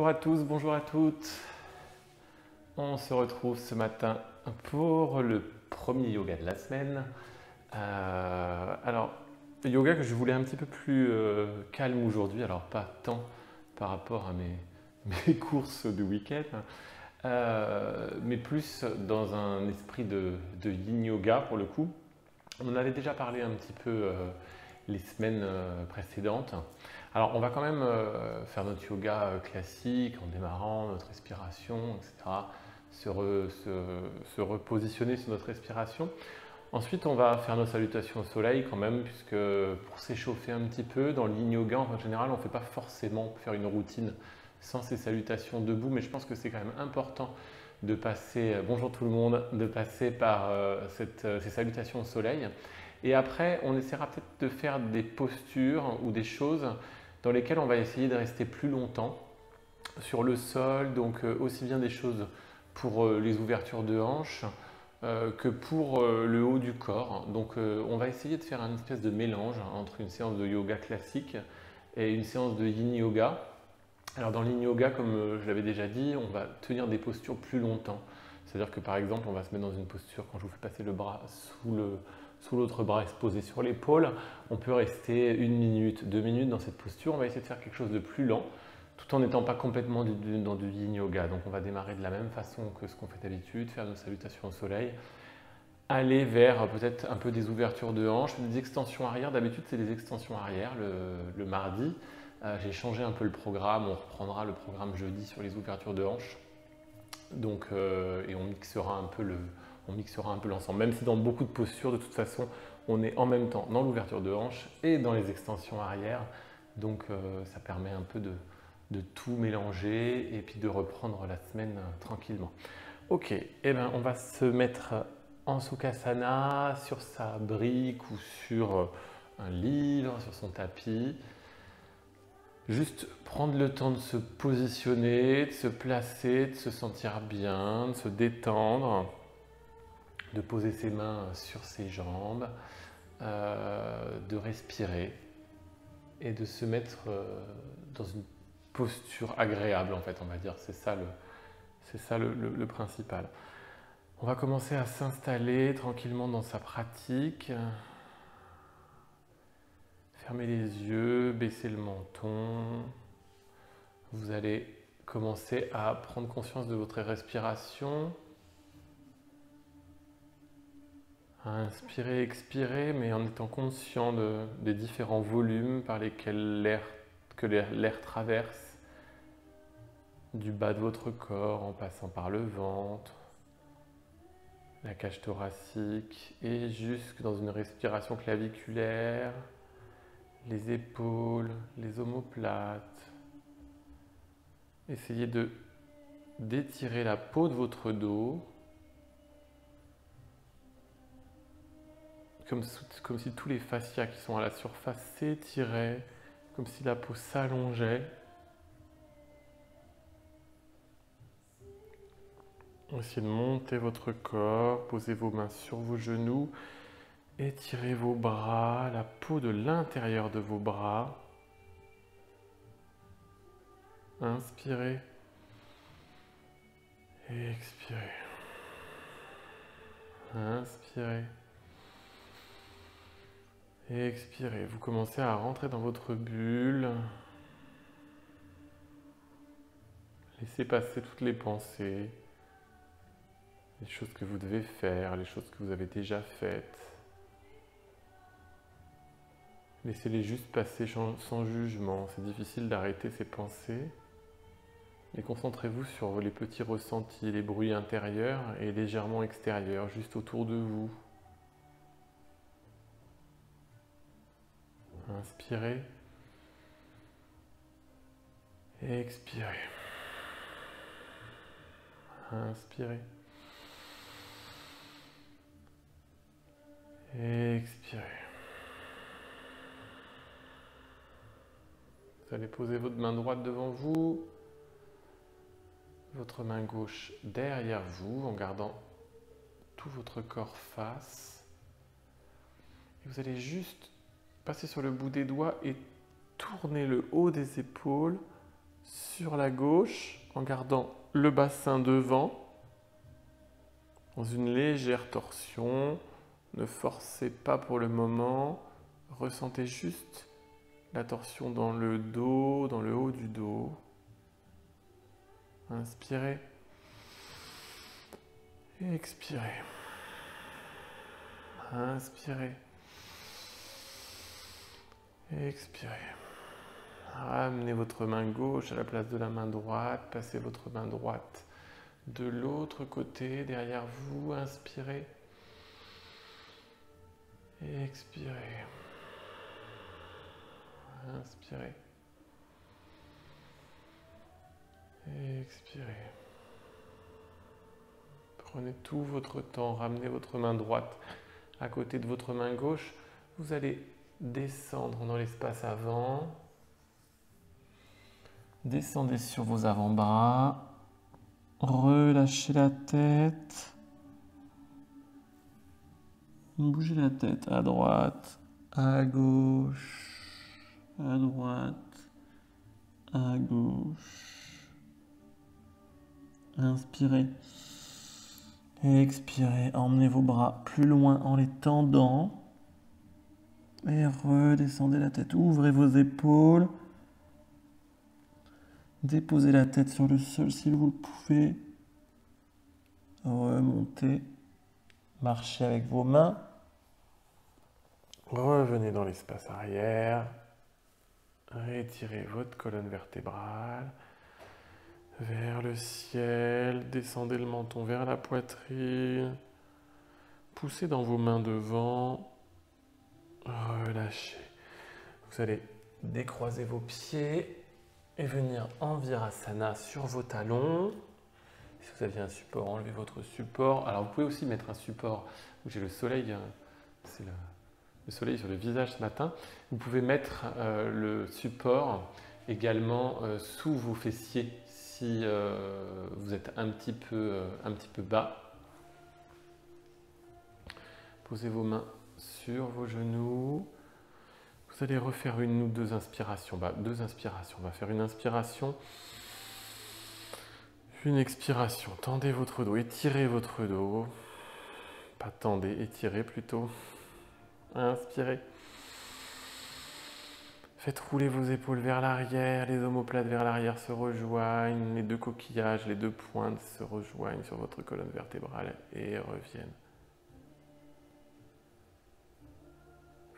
Bonjour à tous, bonjour à toutes. On se retrouve ce matin pour le premier yoga de la semaine. Alors, le yoga que je voulais un petit peu plus calme aujourd'hui, alors pas tant par rapport à mes courses du week-end, mais plus dans un esprit de yin yoga pour le coup. On en avait déjà parlé un petit peu les semaines précédentes. Alors, on va quand même faire notre yoga classique en démarrant notre respiration, etc. Se repositionner sur notre respiration. Ensuite, on va faire nos salutations au soleil quand même, puisque pour s'échauffer un petit peu, dans le yin yoga, en général, on ne fait pas forcément faire une routine sans ces salutations debout, mais je pense que c'est quand même important de passer, bonjour tout le monde, de passer par ces salutations au soleil. Et après, on essaiera peut-être de faire des postures ou des choses dans lesquelles on va essayer de rester plus longtemps sur le sol, donc aussi bien des choses pour les ouvertures de hanches que pour le haut du corps. Donc on va essayer de faire une espèce de mélange entre une séance de yoga classique et une séance de yin yoga. Alors dans l'yin yoga, comme je l'avais déjà dit, on va tenir des postures plus longtemps. C'est-à-dire que par exemple, on va se mettre dans une posture, quand je vous fais passer le bras sous l'autre bras exposé sur l'épaule, on peut rester 1 minute, 2 minutes dans cette posture. On va essayer de faire quelque chose de plus lent, tout en n'étant pas complètement dans du yin yoga. Donc on va démarrer de la même façon que ce qu'on fait d'habitude, faire nos salutations au soleil, aller vers peut-être un peu des ouvertures de hanches, des extensions arrière. D'habitude, c'est des extensions arrière le mardi. J'ai changé un peu le programme, on reprendra le programme jeudi sur les ouvertures de hanches. Donc, et on mixera un peu l'ensemble. Même si dans beaucoup de postures, de toute façon, on est en même temps dans l'ouverture de hanches et dans les extensions arrière. Donc ça permet un peu de tout mélanger et puis de reprendre la semaine tranquillement. Ok, eh ben, on va se mettre en Sukhasana, sur sa brique ou sur un livre, sur son tapis. Juste prendre le temps de se positionner, de se placer, de se sentir bien, de se détendre, de poser ses mains sur ses jambes, de respirer et de se mettre dans une posture agréable en fait, on va dire. C'est ça le principal. On va commencer à s'installer tranquillement dans sa pratique. Fermez les yeux, baissez le menton. Vous allez commencer à prendre conscience de votre respiration. À inspirer, expirer, mais en étant conscient des différents volumes par lesquels l'air traverse, du bas de votre corps en passant par le ventre, la cage thoracique et jusque dans une respiration claviculaire, les épaules, les omoplates. Essayez d'étirer la peau de votre dos, comme si tous les fascias qui sont à la surface s'étiraient, comme si la peau s'allongeait. Essayez de monter votre corps, posez vos mains sur vos genoux, étirez vos bras, la peau de l'intérieur de vos bras. Inspirez et expirez. Inspirez et expirez. Vous commencez à rentrer dans votre bulle. Laissez passer toutes les pensées, les choses que vous devez faire, les choses que vous avez déjà faites. Laissez-les juste passer sans jugement. C'est difficile d'arrêter ces pensées. Et concentrez-vous sur les petits ressentis, les bruits intérieurs et légèrement extérieurs, juste autour de vous. Inspirez et expirez. Inspirez et expirez. Vous allez poser votre main droite devant vous, votre main gauche derrière vous en gardant tout votre corps face. Et vous allez juste passer sur le bout des doigts et tourner le haut des épaules sur la gauche en gardant le bassin devant dans une légère torsion. Ne forcez pas pour le moment. Ressentez juste la torsion dans le dos, dans le haut du dos. Inspirez. Expirez. Inspirez. Expirez. Ramenez votre main gauche à la place de la main droite. Passez votre main droite de l'autre côté, derrière vous. Inspirez. Expirez. Inspirez. Expirez. Prenez tout votre temps. Ramenez votre main droite à côté de votre main gauche. Vous allez descendre dans l'espace avant. Descendez sur vos avant-bras. Relâchez la tête. Bougez la tête à droite, à gauche, à droite, à gauche. Inspirez. Expirez. Emmenez vos bras plus loin en les tendant. Et redescendez la tête. Ouvrez vos épaules. Déposez la tête sur le sol si vous le pouvez. Remontez. Marchez avec vos mains. Revenez dans l'espace arrière. Retirez votre colonne vertébrale vers le ciel. Descendez le menton vers la poitrine. Poussez dans vos mains devant. Relâchez. Vous allez décroiser vos pieds et venir en Virasana sur vos talons. Si vous aviez un support, enlevez votre support. Alors vous pouvez aussi mettre un support où j'ai le soleil, c'est le soleil sur le visage ce matin. Vous pouvez mettre le support également sous vos fessiers si vous êtes un petit peu bas. Posez vos mains sur vos genoux. Vous allez refaire une ou deux inspirations. Deux inspirations. On va faire une inspiration, une expiration. Tendez votre dos, étirez votre dos. Pas tendez, étirez plutôt. Inspirez. Faites rouler vos épaules vers l'arrière, les omoplates vers l'arrière se rejoignent, les deux coquillages, les deux pointes se rejoignent sur votre colonne vertébrale et reviennent.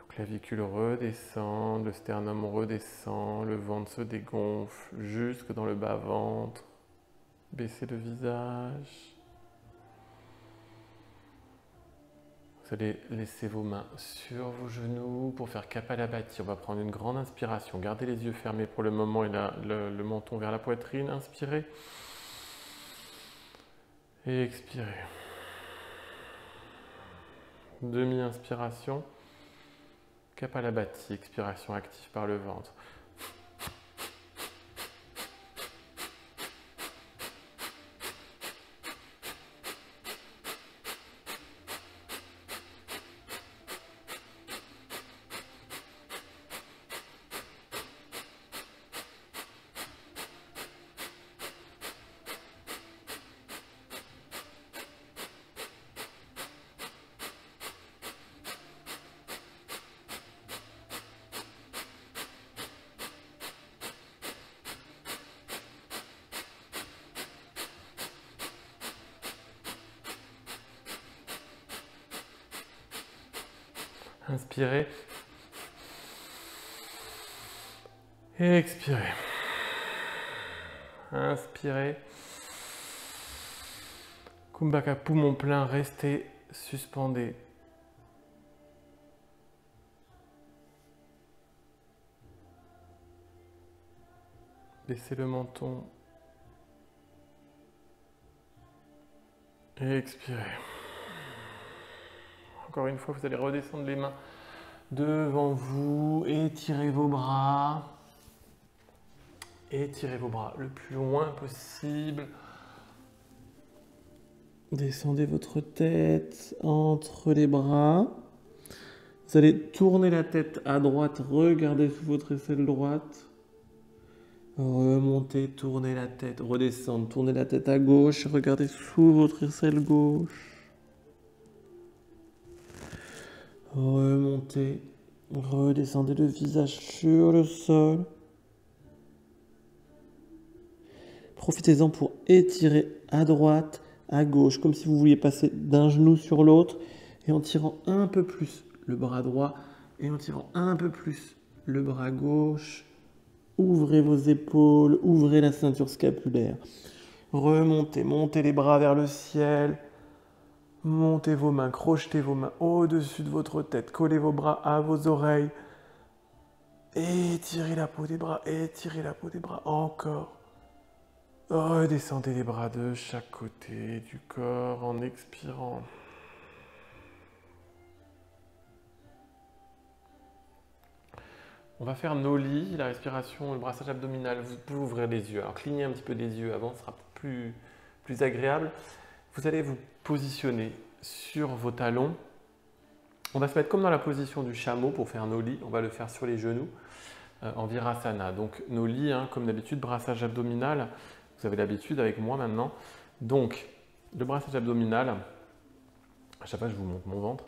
Clavicule redescend, le sternum redescend, le ventre se dégonfle jusque dans le bas-ventre. Baissez le visage. Vous allez laisser vos mains sur vos genoux pour faire Kapalabhati. On va prendre une grande inspiration. Gardez les yeux fermés pour le moment et le menton vers la poitrine. Inspirez. Et expirez. Demi-inspiration. Kapalabhati, expiration active par le ventre. Inspirez. Et expirez. Inspirez. Kumbhaka, poumon plein, restez suspendés. Laissez le menton. Et expirez. Encore une fois, vous allez redescendre les mains devant vous, étirez vos bras. Étirez vos bras le plus loin possible. Descendez votre tête entre les bras. Vous allez tourner la tête à droite, regardez sous votre aisselle droite. Remontez, tournez la tête, redescendre, tournez la tête à gauche, regardez sous votre aisselle gauche. Remontez, redescendez le visage sur le sol. Profitez-en pour étirer à droite, à gauche, comme si vous vouliez passer d'un genou sur l'autre, et en tirant un peu plus le bras droit, et en tirant un peu plus le bras gauche. Ouvrez vos épaules, ouvrez la ceinture scapulaire. Remontez, montez les bras vers le ciel. Montez vos mains, crochetez vos mains au-dessus de votre tête. Collez vos bras à vos oreilles. Étirez la peau des bras, étirez la peau des bras. Encore. Redescendez les bras de chaque côté du corps en expirant. On va faire nos lits, la respiration, le brassage abdominal. Vous pouvez ouvrir les yeux. Alors clignez un petit peu des yeux avant, ce sera plus agréable. Vous allez vous positionner sur vos talons. On va se mettre comme dans la position du chameau pour faire nos lits. On va le faire sur les genoux en Virasana. Donc nos lits, comme d'habitude, brassage abdominal. Vous avez l'habitude avec moi maintenant. Donc le brassage abdominal, à chaque fois je vous montre mon ventre.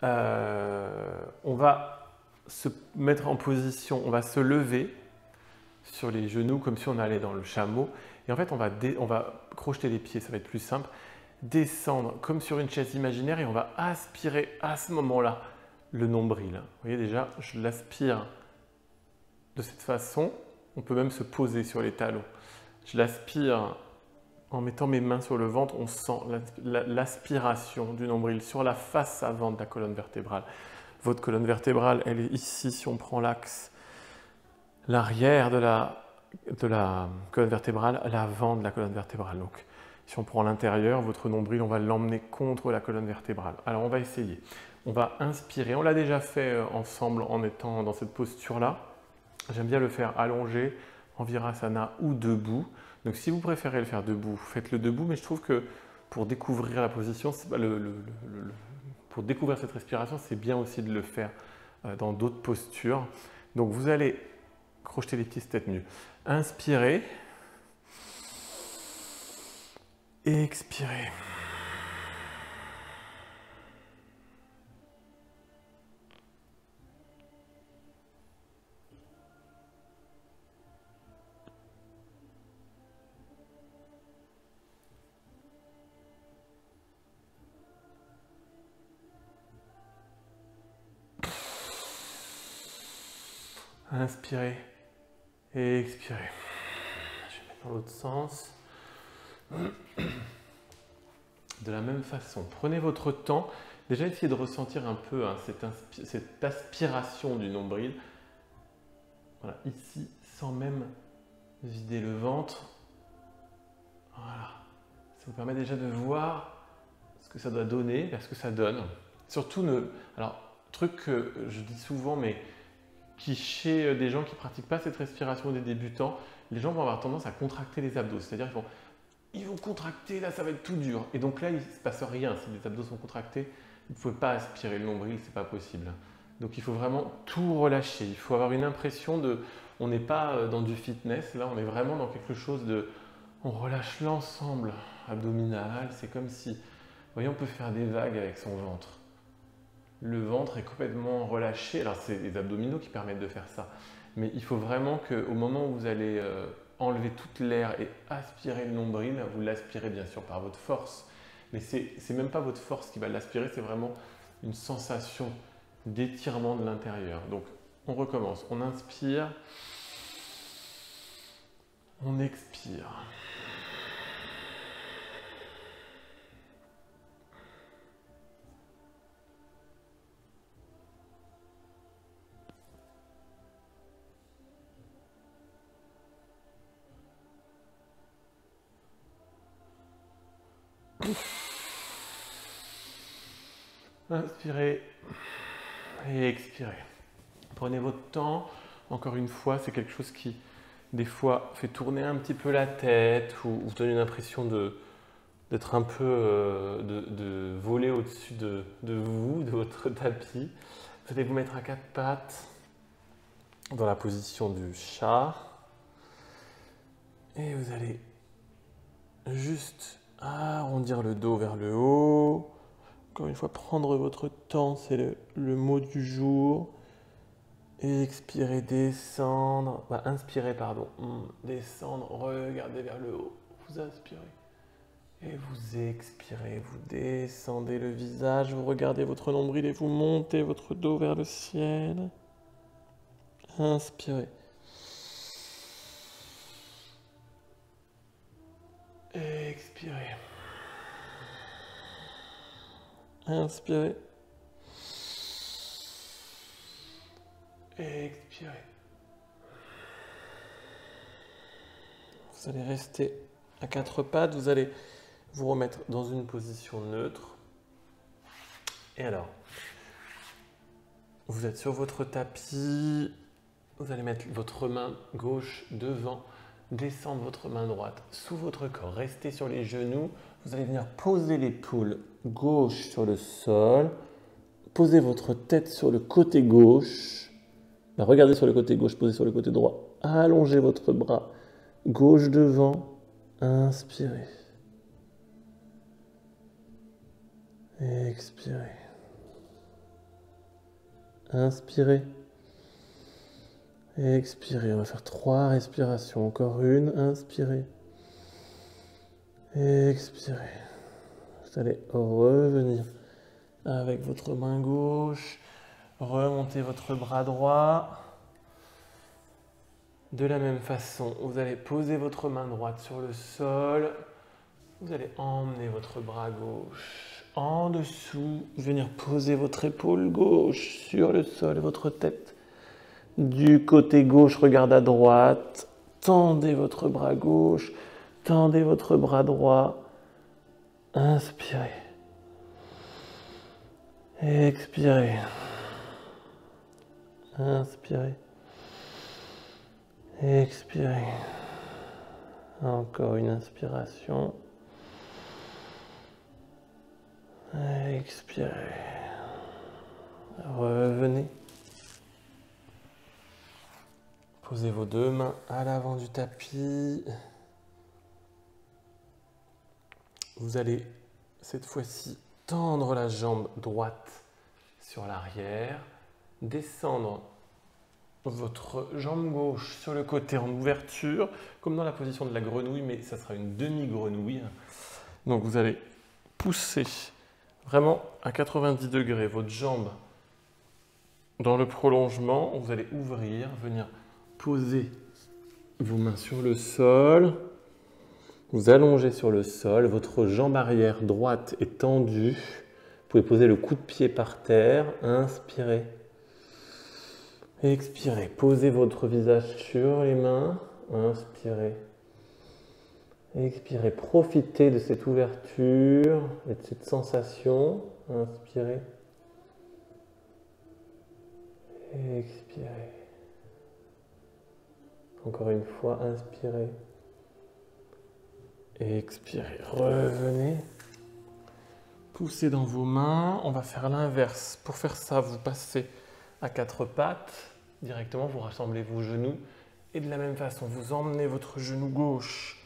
On va se mettre en position, on va se lever sur les genoux comme si on allait dans le chameau. Et en fait, on va crocheter les pieds, ça va être plus simple. Descendre comme sur une chaise imaginaire et on va aspirer à ce moment-là le nombril. Vous voyez déjà, je l'aspire de cette façon. On peut même se poser sur les talons. Je l'aspire en mettant mes mains sur le ventre. On sent l'aspiration du nombril sur la face avant de la colonne vertébrale. Votre colonne vertébrale, elle est ici si on prend l'axe. L'arrière de la colonne vertébrale, l'avant de la colonne vertébrale. Donc, si on prend l'intérieur, votre nombril, on va l'emmener contre la colonne vertébrale. Alors, on va essayer. On va inspirer. On l'a déjà fait ensemble en étant dans cette posture-là. J'aime bien le faire allongé, en Virasana ou debout. Donc, si vous préférez le faire debout, faites-le debout. Mais je trouve que pour découvrir la position, pour découvrir cette respiration, c'est bien aussi de le faire dans d'autres postures. Donc, vous allez crocheter les pieds, c'est peut-être mieux. Inspirez. Expirez. Inspirez et expirez. Je vais mettre dans l'autre sens. De la même façon, prenez votre temps. Déjà, essayez de ressentir un peu cette aspiration du nombril. Voilà, ici, sans même vider le ventre. Voilà. Ça vous permet déjà de voir ce que ça doit donner, ce que ça donne. Surtout, alors, truc que je dis souvent, mais qui chez des gens qui ne pratiquent pas cette respiration des débutants, les gens vont avoir tendance à contracter les abdos. C'est-à-dire qu'ils vont contracter, là ça va être tout dur. Et donc là, il ne se passe rien. Si les abdos sont contractés, vous ne pouvez pas aspirer le nombril, ce n'est pas possible. Donc il faut vraiment tout relâcher. Il faut avoir une impression on n'est pas dans du fitness, là on est vraiment dans quelque chose on relâche l'ensemble abdominal. C'est comme si, vous voyez, on peut faire des vagues avec son ventre. Le ventre est complètement relâché. Alors, c'est les abdominaux qui permettent de faire ça. Mais il faut vraiment qu'au moment où vous allez enlever toute l'air et aspirer le nombril, vous l'aspirez bien sûr par votre force. Mais ce n'est même pas votre force qui va l'aspirer, c'est vraiment une sensation d'étirement de l'intérieur. Donc, on recommence. On inspire. On expire. Inspirez et expirez. Prenez votre temps. Encore une fois, c'est quelque chose qui, des fois, fait tourner un petit peu la tête ou vous donne une impression d'être un peu, de voler au-dessus de vous, de votre tapis. Vous allez vous mettre à quatre pattes dans la position du chat. Et vous allez juste arrondir le dos vers le haut. Encore une fois, prendre votre temps, c'est le mot du jour. Et expirer, descendre. Inspirez, pardon. Descendre, regardez vers le haut. Vous inspirez. Et vous expirez, vous descendez le visage, vous regardez votre nombril et vous montez votre dos vers le ciel. Inspirez. Expirez. Inspirez. Expirez. Vous allez rester à quatre pattes, vous allez vous remettre dans une position neutre. Et alors, vous êtes sur votre tapis, vous allez mettre votre main gauche devant, descendre votre main droite sous votre corps, restez sur les genoux, vous allez venir poser l'épaule gauche sur le sol, posez votre tête sur le côté gauche, regardez sur le côté gauche, posez sur le côté droit, allongez votre bras gauche devant, inspirez. Expirez. Inspirez. Expirez. On va faire 3 respirations. Encore une. Inspirez. Expirez. Vous allez revenir avec votre main gauche. Remontez votre bras droit. De la même façon, vous allez poser votre main droite sur le sol. Vous allez emmener votre bras gauche en dessous, venir poser votre épaule gauche sur le sol, votre tête du côté gauche regarde à droite, tendez votre bras gauche, tendez votre bras droit, inspirez, expirez, inspirez, expirez, encore une inspiration. Expirez. Revenez. Posez vos deux mains à l'avant du tapis. Vous allez cette fois-ci tendre la jambe droite sur l'arrière, descendre votre jambe gauche sur le côté en ouverture, comme dans la position de la grenouille, mais ça sera une demi-grenouille. Donc vous allez pousser vraiment à 90 degrés votre jambe dans le prolongement. Vous allez ouvrir, venir poser vos mains sur le sol. Vous allongez sur le sol. Votre jambe arrière droite est tendue. Vous pouvez poser le coup de pied par terre. Inspirez. Expirez. Posez votre visage sur les mains. Inspirez. Expirez, profitez de cette ouverture et de cette sensation. Inspirez. Expirez. Encore une fois, inspirez. Expirez. Revenez. Poussez dans vos mains. On va faire l'inverse. Pour faire ça, vous passez à quatre pattes. Directement, vous rassemblez vos genoux. Et de la même façon, vous emmenez votre genou gauche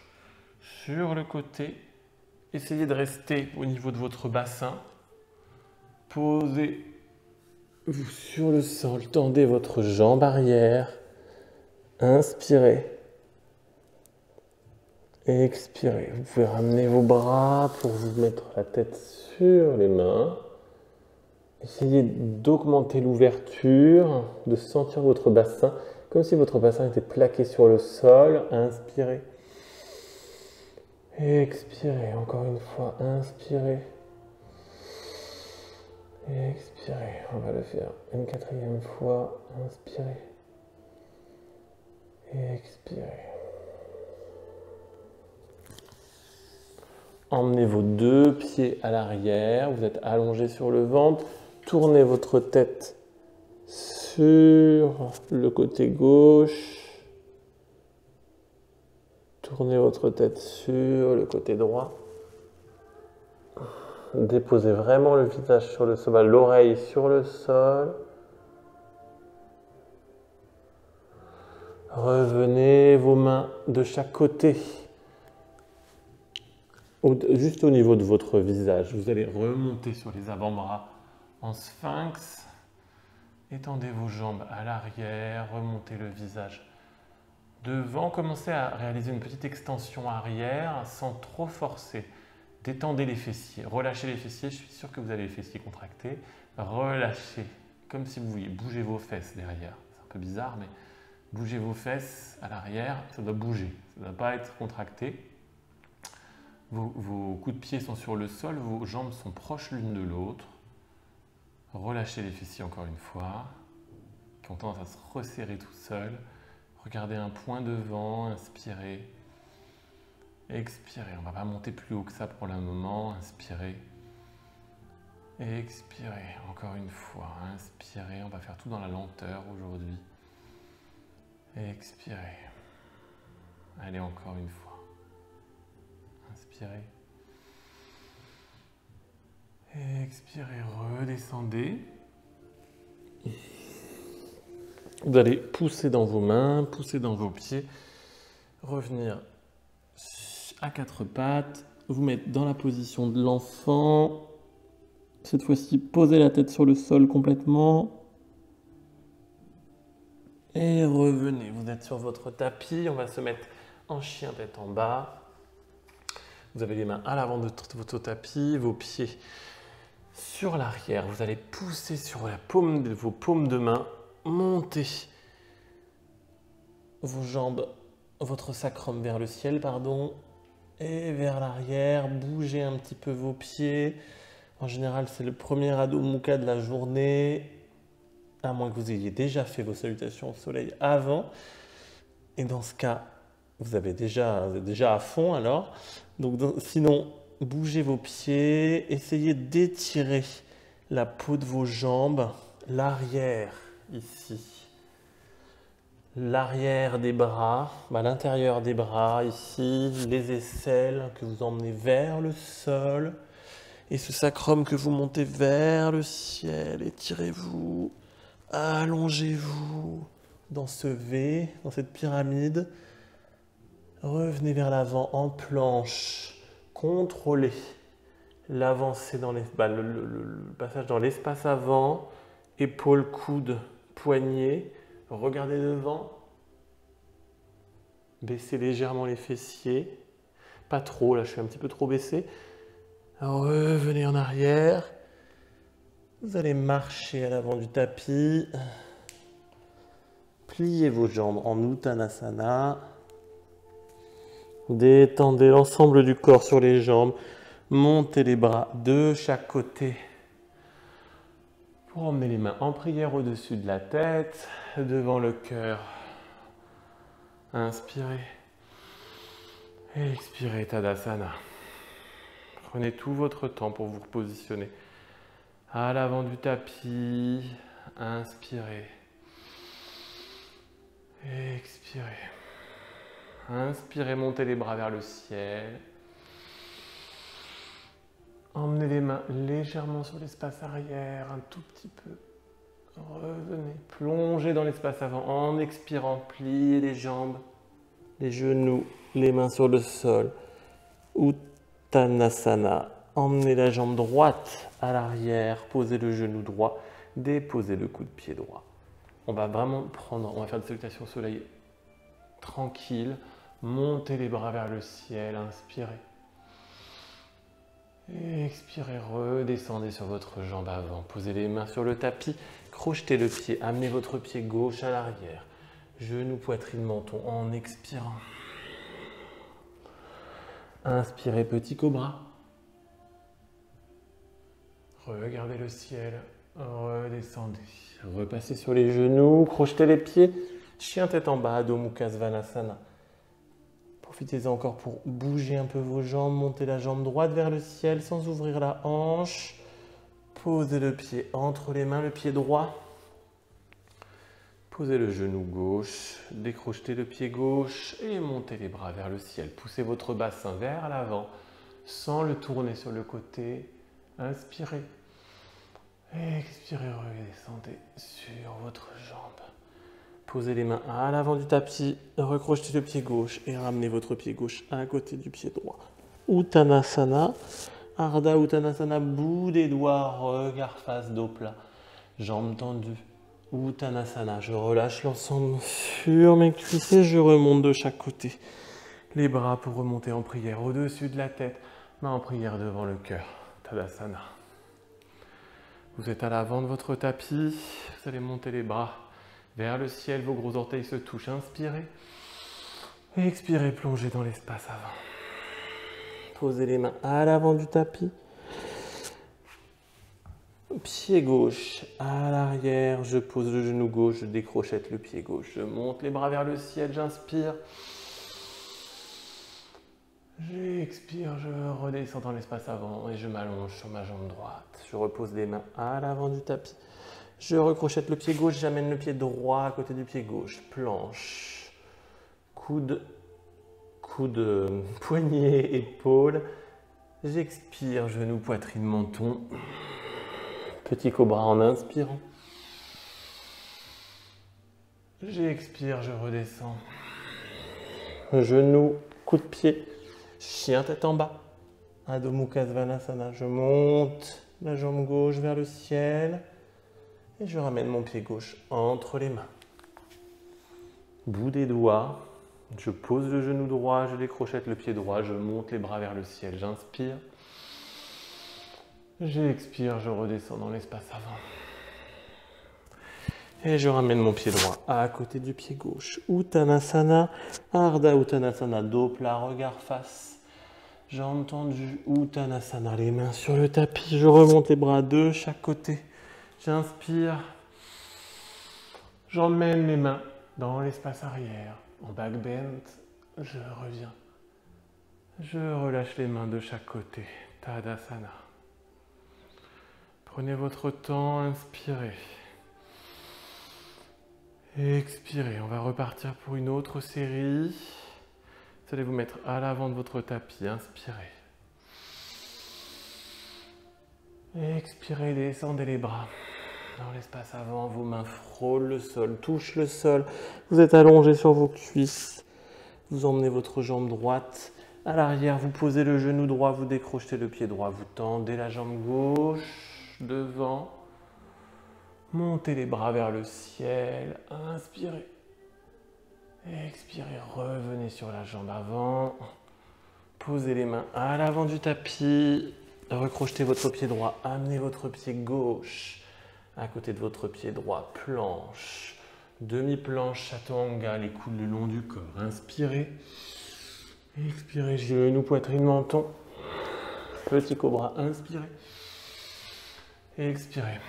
sur le côté, essayez de rester au niveau de votre bassin. Posez-vous sur le sol, tendez votre jambe arrière. Inspirez. Expirez. Vous pouvez ramener vos bras pour vous mettre la tête sur les mains. Essayez d'augmenter l'ouverture, de sentir votre bassin, comme si votre bassin était plaqué sur le sol. Inspirez. Expirez, encore une fois, inspirez. Expirez, on va le faire une quatrième fois, inspirez. Expirez. Emmenez vos deux pieds à l'arrière, vous êtes allongé sur le ventre, tournez votre tête sur le côté gauche. Tournez votre tête sur le côté droit. Déposez vraiment le visage sur le sol, l'oreille sur le sol. Revenez vos mains de chaque côté. Juste au niveau de votre visage, vous allez remonter sur les avant-bras en sphinx. Étendez vos jambes à l'arrière, remontez le visage devant. Commencez à réaliser une petite extension arrière sans trop forcer. Détendez les fessiers, relâchez les fessiers. Je suis sûr que vous avez les fessiers contractés. Relâchez, comme si vous vouliez bouger vos fesses derrière. C'est un peu bizarre, mais bougez vos fesses à l'arrière. Ça doit bouger, ça ne doit pas être contracté. Vos coups de pied sont sur le sol, vos jambes sont proches l'une de l'autre. Relâchez les fessiers encore une fois, qui ont tendance à se resserrer tout seuls. Regardez un point devant, inspirez. Expirez, on ne va pas monter plus haut que ça pour le moment. Inspirez. Expirez, encore une fois. Inspirez, on va faire tout dans la lenteur aujourd'hui. Expirez. Allez, encore une fois. Inspirez. Expirez, redescendez. Vous allez pousser dans vos mains, pousser dans vos pieds, revenir à quatre pattes, vous mettre dans la position de l'enfant. Cette fois-ci, posez la tête sur le sol complètement. Et revenez, vous êtes sur votre tapis, on va se mettre en chien tête en bas. Vous avez les mains à l'avant de votre tapis, vos pieds sur l'arrière. Vous allez pousser sur la paume de vos paumes de main, monter vos jambes, votre sacrum vers le ciel, pardon, et vers l'arrière. Bougez un petit peu vos pieds. En général, c'est le premier Adho Mukha de la journée, à moins que vous ayez déjà fait vos salutations au soleil avant. Et dans ce cas, vous êtes déjà à fond alors. Donc, sinon, bougez vos pieds, essayez d'étirer la peau de vos jambes, l'arrière ici, l'arrière des bras, l'intérieur des bras ici, les aisselles que vous emmenez vers le sol et ce sacrum que vous montez vers le ciel. Étirez-vous, allongez-vous dans ce V, dans cette pyramide. Revenez vers l'avant en planche. Contrôlez l'avancée dans le passage dans l'espace avant, épaules, coudes, poignets. Regardez devant. Baissez légèrement les fessiers. Pas trop, là je suis un petit peu trop baissé. Revenez en arrière. Vous allez marcher à l'avant du tapis. Pliez vos jambes en Uttanasana. Détendez l'ensemble du corps sur les jambes. Montez les bras de chaque côté pour emmener les mains en prière au-dessus de la tête, devant le cœur. Inspirez. Expirez, Tadasana. Prenez tout votre temps pour vous positionner à l'avant du tapis. Inspirez. Expirez. Inspirez, montez les bras vers le ciel. Emmenez les mains légèrement sur l'espace arrière, un tout petit peu. Revenez, plongez dans l'espace avant en expirant, pliez les jambes, les genoux, les mains sur le sol. Uttanasana. Emmenez la jambe droite à l'arrière, posez le genou droit, déposez le coude pied droit. On va faire des salutations au soleil tranquille. Montez les bras vers le ciel, inspirez. Expirez, redescendez sur votre jambe avant. Posez les mains sur le tapis, crochetez le pied, amenez votre pied gauche à l'arrière. Genou, poitrine, menton en expirant. Inspirez, petit cobra. Regardez le ciel, redescendez. Repassez sur les genoux, crochetez les pieds. Chien tête en bas, Adho Mukha Svanasana. Profitez-en encore pour bouger un peu vos jambes, monter la jambe droite vers le ciel sans ouvrir la hanche. Posez le pied entre les mains, le pied droit. Posez le genou gauche, décrochetez le pied gauche et montez les bras vers le ciel. Poussez votre bassin vers l'avant sans le tourner sur le côté. Inspirez. Expirez, redescendez sur votre jambe. Posez les mains à l'avant du tapis, recrochetez le pied gauche et ramenez votre pied gauche à côté du pied droit. Uttanasana, Ardha Uttanasana, bout des doigts, regard face, dos plat, jambes tendues. Uttanasana, je relâche l'ensemble sur mes cuisses et je remonte de chaque côté. Les bras pour remonter en prière au-dessus de la tête, main en prière devant le cœur. Tadasana. Vous êtes à l'avant de votre tapis, vous allez monter les bras vers le ciel, vos gros orteils se touchent, inspirez. Et expirez, plongez dans l'espace avant. Posez les mains à l'avant du tapis. Pied gauche à l'arrière, je pose le genou gauche, je décrochette le pied gauche. Je monte les bras vers le ciel, j'inspire. J'expire, je redescends dans l'espace avant et je m'allonge sur ma jambe droite. Je repose les mains à l'avant du tapis. Je recrochette le pied gauche, j'amène le pied droit à côté du pied gauche. Planche, coude, poignet, épaule. J'expire, genou, poitrine, menton. Petit cobra en inspirant. J'expire, je redescends. Genou, coup de pied, chien tête en bas. Adho Mukha Svanasana. Je monte la jambe gauche vers le ciel. Et je ramène mon pied gauche entre les mains. Bout des doigts, je pose le genou droit, je décrochette le pied droit, je monte les bras vers le ciel, j'inspire. J'expire, je redescends dans l'espace avant. Et je ramène mon pied droit à côté du pied gauche. Uttanasana, Ardha Uttanasana, dos plat, regard face. Jambes tendues, Uttanasana, les mains sur le tapis. Je remonte les bras de chaque côté. J'inspire, j'emmène mes mains dans l'espace arrière, en back bend, je reviens. Je relâche les mains de chaque côté, Tadasana. Prenez votre temps, inspirez. Expirez, on va repartir pour une autre série. Vous allez vous mettre à l'avant de votre tapis, inspirez. Expirez, descendez les bras. Dans l'espace avant, vos mains frôlent le sol, touchent le sol. Vous êtes allongé sur vos cuisses. Vous emmenez votre jambe droite à l'arrière. Vous posez le genou droit, vous décrochez le pied droit. Vous tendez la jambe gauche devant. Montez les bras vers le ciel. Inspirez. Expirez, revenez sur la jambe avant. Posez les mains à l'avant du tapis. Recrochetez votre pied droit. Amenez votre pied gauche à côté de votre pied droit, planche, demi-planche, chaturanga, les coudes le long du corps. Inspirez, expirez, genou, poitrine, menton. Petit cobra, inspirez, expirez.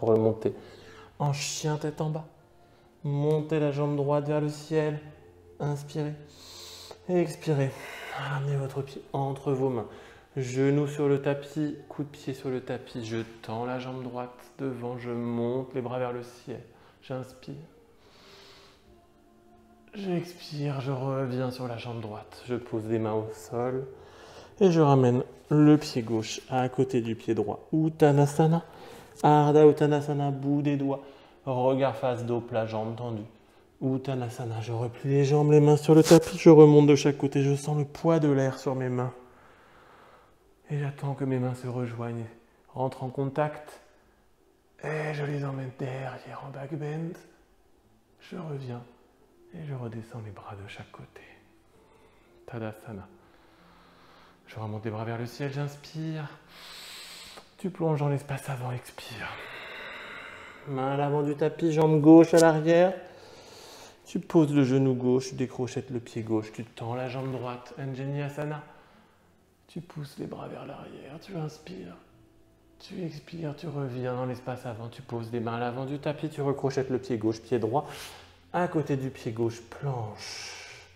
Remontez en chien tête en bas. Montez la jambe droite vers le ciel. Inspirez, expirez. Ramenez votre pied entre vos mains. Genou sur le tapis, coup de pied sur le tapis, je tends la jambe droite devant, je monte les bras vers le ciel, j'inspire. J'expire, je reviens sur la jambe droite, je pose les mains au sol et je ramène le pied gauche à côté du pied droit. Uttanasana, Ardha Uttanasana, bout des doigts, regard face, dos plat, jambes tendues. Uttanasana, je replie les jambes, les mains sur le tapis, je remonte de chaque côté, je sens le poids de l'air sur mes mains. Et j'attends que mes mains se rejoignent, rentrent en contact. Et je les emmène derrière en back bend. Je reviens et je redescends les bras de chaque côté. Tadasana. Je remonte les bras vers le ciel, j'inspire. Tu plonges dans l'espace avant, expire. Main à l'avant du tapis, jambe gauche à l'arrière. Tu poses le genou gauche, tu décrochettes le pied gauche, tu tends la jambe droite. Anjaneyasana. Tu pousses les bras vers l'arrière, tu inspires, tu expires, tu reviens dans l'espace avant, tu poses les mains à l'avant du tapis, tu recrochettes le pied gauche, pied droit, à côté du pied gauche, planche,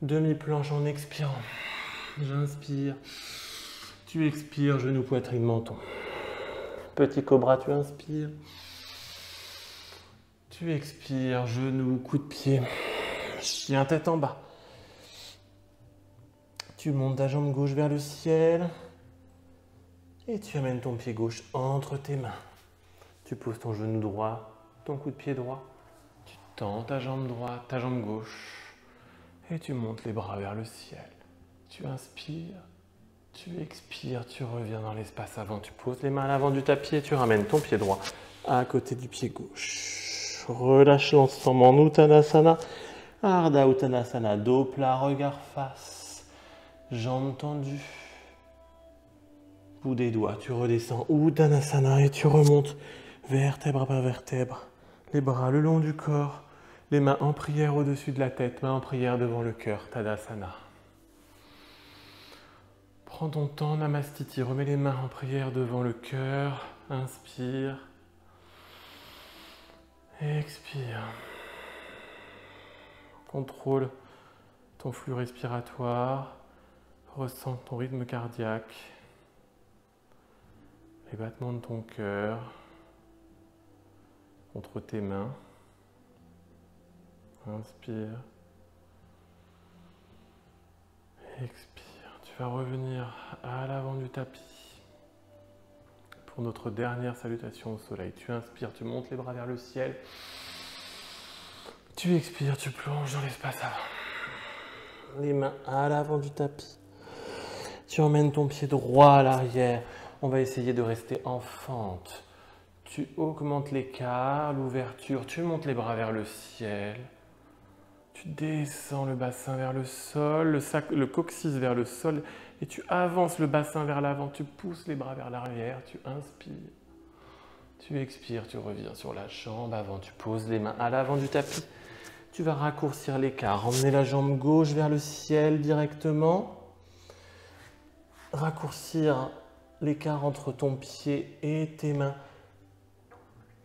demi-planche en expirant, j'inspire, tu expires, genou, poitrine, menton, petit cobra, tu inspires, tu expires, genou, coup de pied, chien tête en bas. Tu montes ta jambe gauche vers le ciel et tu amènes ton pied gauche entre tes mains. Tu poses ton genou droit ton coup de pied droit. Tu tends ta jambe droite, ta jambe gauche. Et tu montes les bras vers le ciel. Tu inspires, tu expires, tu reviens dans l'espace avant. Tu poses les mains à l'avant du tapis et tu ramènes ton pied droit à côté du pied gauche. Relâche l'ensemble en Uttanasana. Ardha Uttanasana, dos plat, regard face. Jambes tendues. Bout des doigts, tu redescends Uttanasana et tu remontes vertèbre par vertèbre. Les bras le long du corps. Les mains en prière au-dessus de la tête, mains en prière devant le cœur, Tadasana. Prends ton temps, Namastiti, remets les mains en prière devant le cœur, inspire, expire. Contrôle ton flux respiratoire, ressens ton rythme cardiaque, les battements de ton cœur contre tes mains. Inspire. Expire. Tu vas revenir à l'avant du tapis pour notre dernière salutation au soleil. Tu inspires, tu montes les bras vers le ciel. Tu expires, tu plonges dans l'espace avant. Les mains à l'avant du tapis. Tu emmènes ton pied droit à l'arrière. On va essayer de rester en fente. Tu augmentes l'écart, l'ouverture. Tu montes les bras vers le ciel. Tu descends le bassin vers le sol, le coccyx vers le sol et tu avances le bassin vers l'avant, tu pousses les bras vers l'arrière, tu inspires, tu expires, tu reviens sur la jambe avant, tu poses les mains à l'avant du tapis. Tu vas raccourcir l'écart, emmener la jambe gauche vers le ciel directement, raccourcir l'écart entre ton pied et tes mains.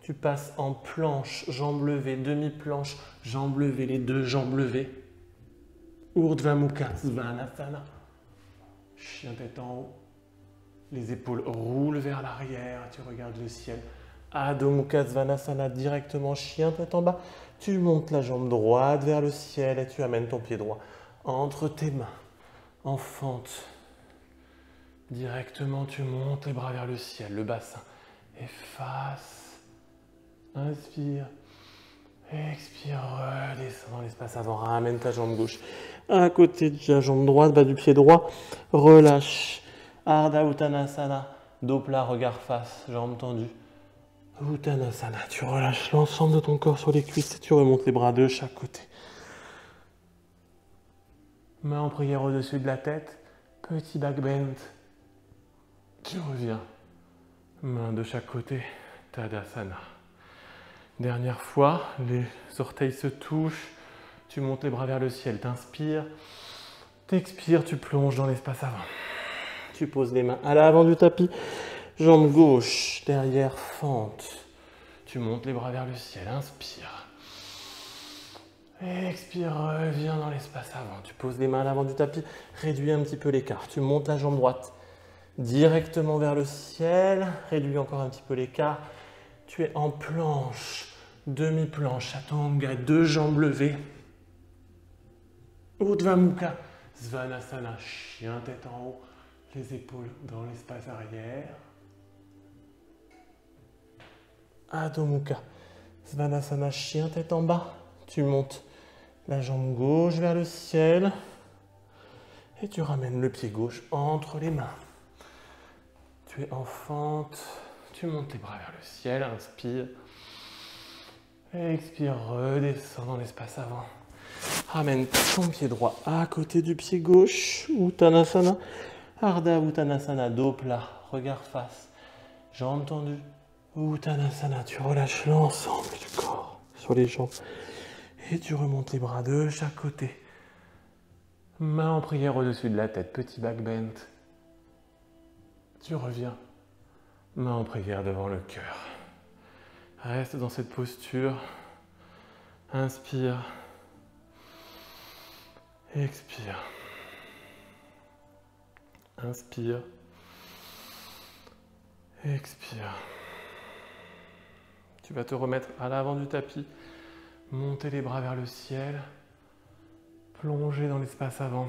Tu passes en planche, jambes levées, demi-planche, jambes levées, les deux jambes levées. Urdhva Mukha Svanasana. Chien tête en haut. Les épaules roulent vers l'arrière, tu regardes le ciel. Adho Mukha Svanasana, directement chien tête en bas. Tu montes la jambe droite vers le ciel et tu amènes ton pied droit entre tes mains. En fente. Directement, tu montes les bras vers le ciel, le bassin. Efface. Inspire, expire, redescends dans l'espace avant, ramène ta jambe gauche à côté de la jambe droite, bas du pied droit, relâche, Ardha Uttanasana, dos plat, regard face, jambes tendues, Uttanasana, tu relâches l'ensemble de ton corps sur les cuisses et tu remontes les bras de chaque côté. Main en prière au-dessus de la tête, petit back bend, tu reviens, main de chaque côté, Tadasana. Dernière fois, les orteils se touchent, tu montes les bras vers le ciel, t'inspires, t'expires, tu plonges dans l'espace avant. Tu poses les mains à l'avant du tapis, jambe gauche, derrière, fente. Tu montes les bras vers le ciel, inspire. Expire, reviens dans l'espace avant. Tu poses les mains à l'avant du tapis, réduis un petit peu l'écart. Tu montes la jambe droite directement vers le ciel, réduis encore un petit peu l'écart. Tu es en planche. Demi-planche, Chaturanga, deux jambes levées. Urdhva Mukha Svanasana, chien tête en haut, les épaules dans l'espace arrière. Adho Mukha Svanasana, chien tête en bas. Tu montes la jambe gauche vers le ciel et tu ramènes le pied gauche entre les mains. Tu es en fente, tu montes les bras vers le ciel, inspire. Expire, redescends dans l'espace avant. Ramène ton pied droit à côté du pied gauche. Uttanasana. Ardha Uttanasana, dos plat, regard face, jambes tendues. Uttanasana, tu relâches l'ensemble du corps sur les jambes. Et tu remontes les bras de chaque côté. Main en prière au-dessus de la tête, petit back bend. Tu reviens. Main en prière devant le cœur. Reste dans cette posture. Inspire. Expire. Inspire. Expire. Tu vas te remettre à l'avant du tapis. Monter les bras vers le ciel. Plonger dans l'espace avant.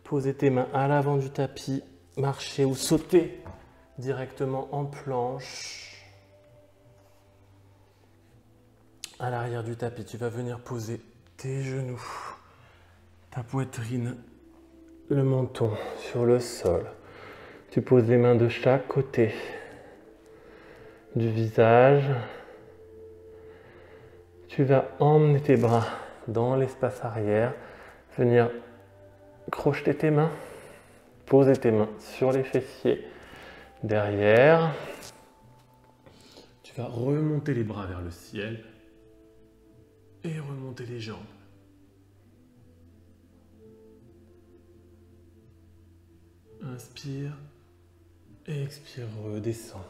Poser tes mains à l'avant du tapis. Marcher ou sauter directement en planche. à l'arrière du tapis. Tu vas venir poser tes genoux, ta poitrine, le menton sur le sol. Tu poses les mains de chaque côté du visage. Tu vas emmener tes bras dans l'espace arrière, venir crocheter tes mains, poser tes mains sur les fessiers derrière. Tu vas remonter les bras vers le ciel et remonter les jambes. Inspire et expire, redescends.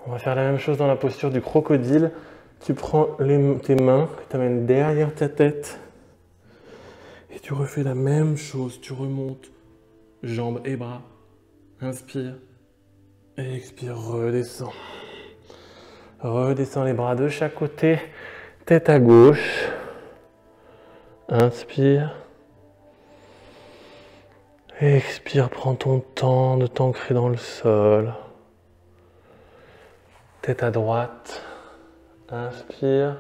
On va faire la même chose dans la posture du crocodile. Tu prends tes mains que tu amènes derrière ta tête et tu refais la même chose. Tu remontes jambes et bras. Inspire et expire, redescends. Redescends les bras de chaque côté, tête à gauche. Inspire. Expire, prends ton temps de t'ancrer dans le sol. Tête à droite. Inspire.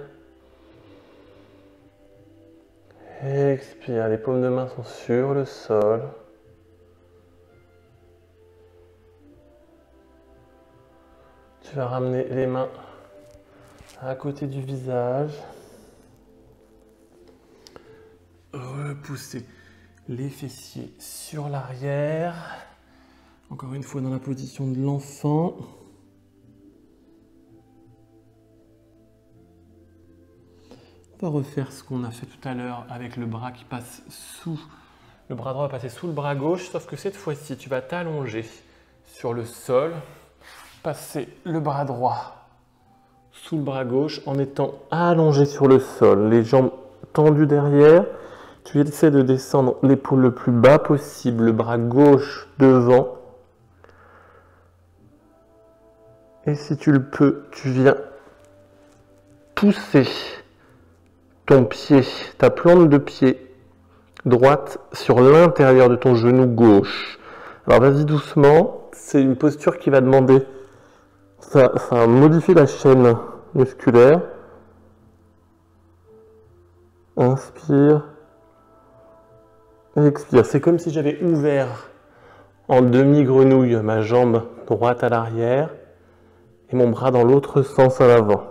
Expire, les paumes de main sont sur le sol. Tu vas ramener les mains à côté du visage. Repousser les fessiers sur l'arrière. Encore une fois dans la position de l'enfant. On va refaire ce qu'on a fait tout à l'heure avec le bras qui passe sous. Le bras droit va passer sous le bras gauche, sauf que cette fois-ci, tu vas t'allonger sur le sol, passer le bras droit sous le bras gauche en étant allongé sur le sol, les jambes tendues derrière. Tu essaies de descendre l'épaule le plus bas possible, le bras gauche devant. Et si tu le peux, tu viens pousser ton pied, ta plante de pied droite sur l'intérieur de ton genou gauche. Alors vas-y doucement, c'est une posture qui va demander, ça modifie la chaîne musculaire. Inspire, expire. C'est comme si j'avais ouvert en demi-grenouille ma jambe droite à l'arrière et mon bras dans l'autre sens à l'avant.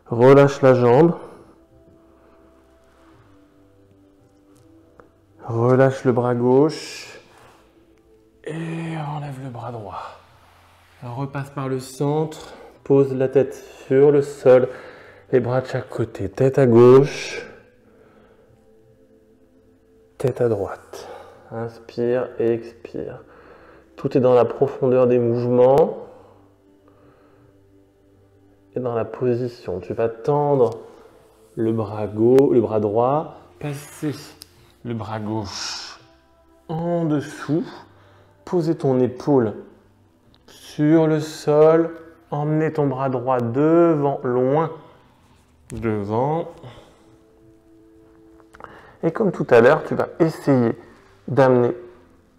Relâche la jambe. Relâche le bras gauche et enlève le bras droit. Alors, repasse par le centre, pose la tête sur le sol, les bras de chaque côté, tête à gauche, tête à droite. Inspire et expire. Tout est dans la profondeur des mouvements et dans la position. Tu vas tendre le bras gauche, le bras droit, passer le bras gauche en dessous, poser ton épaule sur le sol, emmener ton bras droit devant, loin devant. Et comme tout à l'heure, tu vas essayer d'amener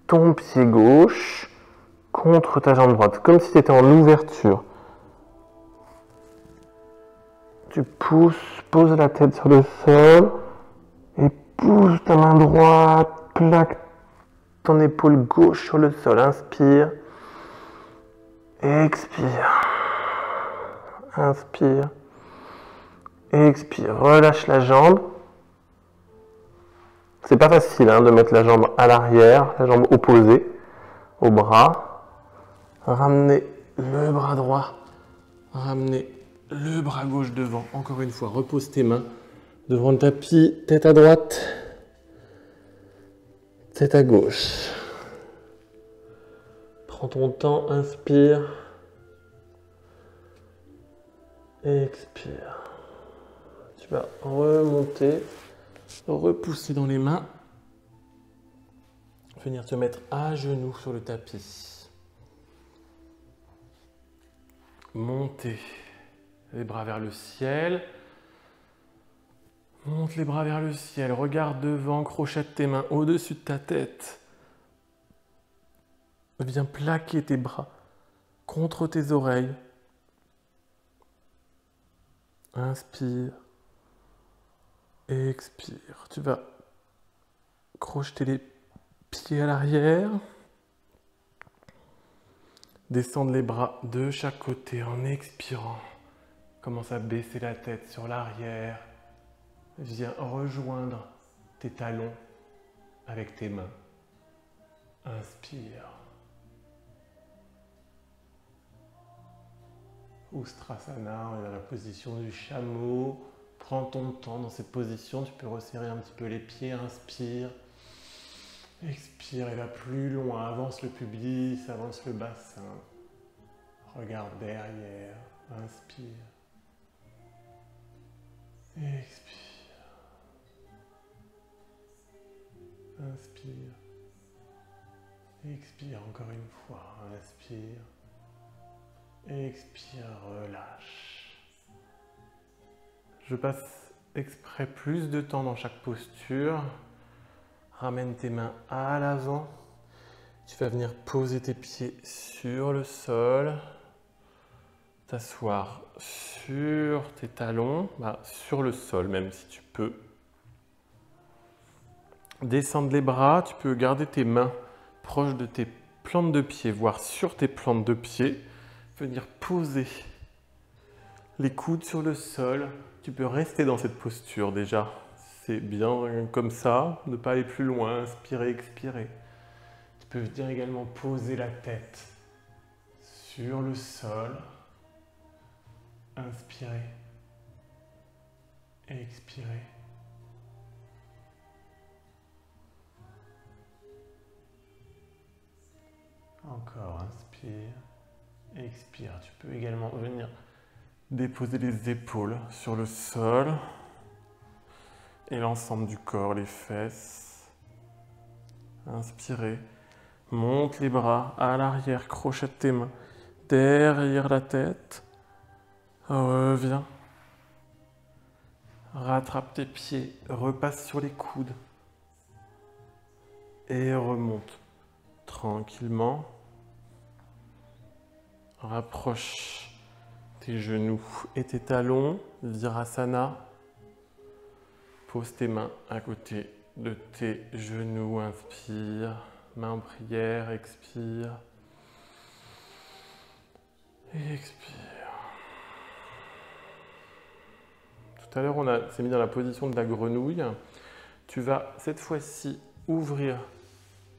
ton pied gauche contre ta jambe droite, comme si tu étais en ouverture. Tu pousses, poses la tête sur le sol et pousse ta main droite, plaque ton épaule gauche sur le sol. Inspire. Expire. Inspire. Expire. Relâche la jambe. C'est pas facile de mettre la jambe à l'arrière, la jambe opposée au bras. Ramenez le bras droit. Ramenez le bras gauche devant. Encore une fois, repose tes mains devant le tapis, tête à droite, tête à gauche. Prends ton temps, inspire. Expire. Tu vas remonter, repousser dans les mains. Venir te mettre à genoux sur le tapis. Monter les bras vers le ciel. Monte les bras vers le ciel, regarde devant, crochette tes mains au-dessus de ta tête. Viens plaquer tes bras contre tes oreilles. Inspire. Expire. Tu vas crocheter les pieds à l'arrière. Descendre les bras de chaque côté en expirant. Commence à baisser la tête sur l'arrière. Viens rejoindre tes talons avec tes mains. Inspire. Ustrasana, on est dans la position du chameau. Prends ton temps dans cette position. Tu peux resserrer un petit peu les pieds. Inspire. Expire et va plus loin. Avance le pubis, avance le bassin. Regarde derrière. Inspire. Expire. Inspire. Expire encore une fois. Inspire. Expire, relâche. Je passe exprès plus de temps dans chaque posture. Ramène tes mains à l'avant. Tu vas venir poser tes pieds sur le sol. T'asseoir sur tes talons, sur le sol même si tu peux. Descendre les bras, tu peux garder tes mains proches de tes plantes de pied, voire sur tes plantes de pied. Venir poser les coudes sur le sol. Tu peux rester dans cette posture déjà. C'est bien comme ça, ne pas aller plus loin, inspirer, expirer. Tu peux venir également poser la tête sur le sol. Inspirer, expirer. Encore, inspire, expire. Tu peux également venir déposer les épaules sur le sol et l'ensemble du corps, les fesses. Inspirez, monte les bras à l'arrière, crochette tes mains derrière la tête. Reviens. Rattrape tes pieds, repasse sur les coudes et remonte tranquillement. Rapproche tes genoux et tes talons, Virasana. Pose tes mains à côté de tes genoux, inspire. Main en prière, expire. Et expire. Tout à l'heure, on s'est mis dans la position de la grenouille. Tu vas cette fois-ci ouvrir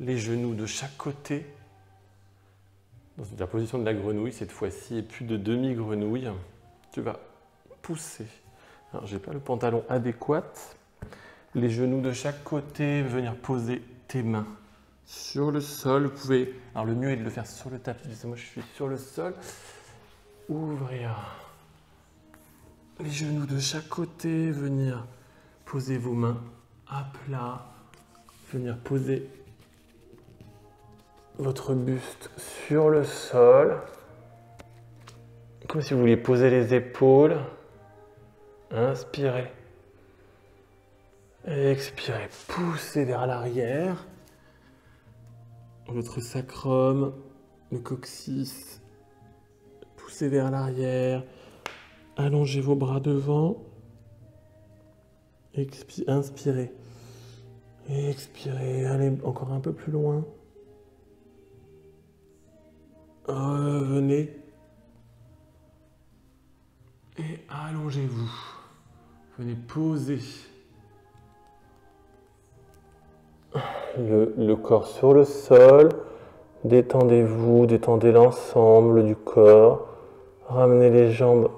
les genoux de chaque côté. Dans la position de la grenouille, cette fois-ci, et plus de demi-grenouille. Tu vas pousser. Alors, je n'ai pas le pantalon adéquat. Les genoux de chaque côté, venir poser tes mains sur le sol. Vous pouvez, alors le mieux est de le faire sur le tapis. Moi, je suis sur le sol. Ouvrir les genoux de chaque côté, venir poser vos mains à plat, venir poser votre buste sur le sol, comme si vous vouliez poser les épaules. Inspirez, expirez, poussez vers l'arrière, votre sacrum, le coccyx, poussez vers l'arrière. Allongez vos bras devant. Inspirez. Expirez. Allez encore un peu plus loin. Revenez. Et allongez-vous. Venez poser le corps sur le sol. Détendez-vous, détendez l'ensemble du corps. Ramenez les jambes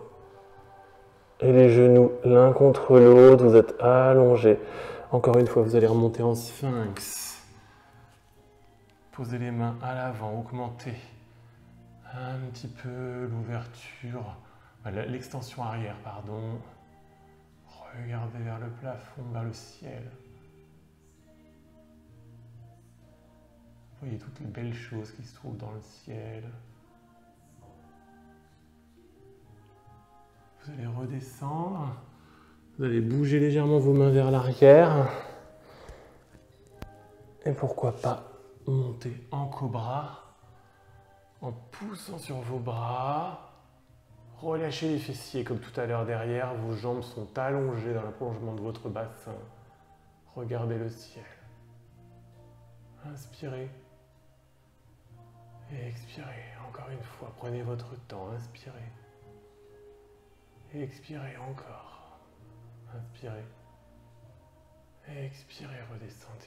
et les genoux l'un contre l'autre, vous êtes allongés. Encore une fois, vous allez remonter en sphinx. Posez les mains à l'avant, augmentez un petit peu l'ouverture, l'extension arrière, pardon. Regardez vers le plafond, vers le ciel. Voyez toutes les belles choses qui se trouvent dans le ciel. Vous allez redescendre, vous allez bouger légèrement vos mains vers l'arrière et pourquoi pas monter en cobra en poussant sur vos bras, Relâchez les fessiers comme tout à l'heure derrière. Vos jambes sont allongées dans le prolongement de votre bassin. Regardez le ciel. Inspirez. Et expirez. Encore une fois, prenez votre temps. Inspirez. Et expirez encore. Inspirez. Et expirez, redescendez.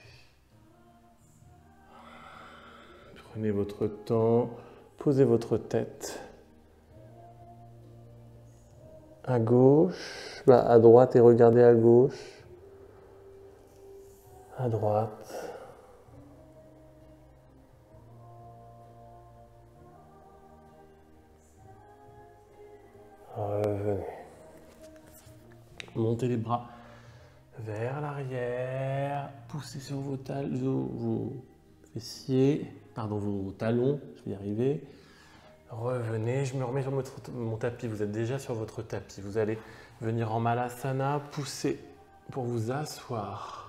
Prenez votre temps. Posez votre tête. À gauche, à droite et regardez à gauche. À droite. Revenez. Montez les bras vers l'arrière. Poussez sur vos fessiers, vos talons, je vais y arriver. Revenez, je me remets sur mon tapis. Vous êtes déjà sur votre tapis. Vous allez venir en Malasana, pousser pour vous asseoir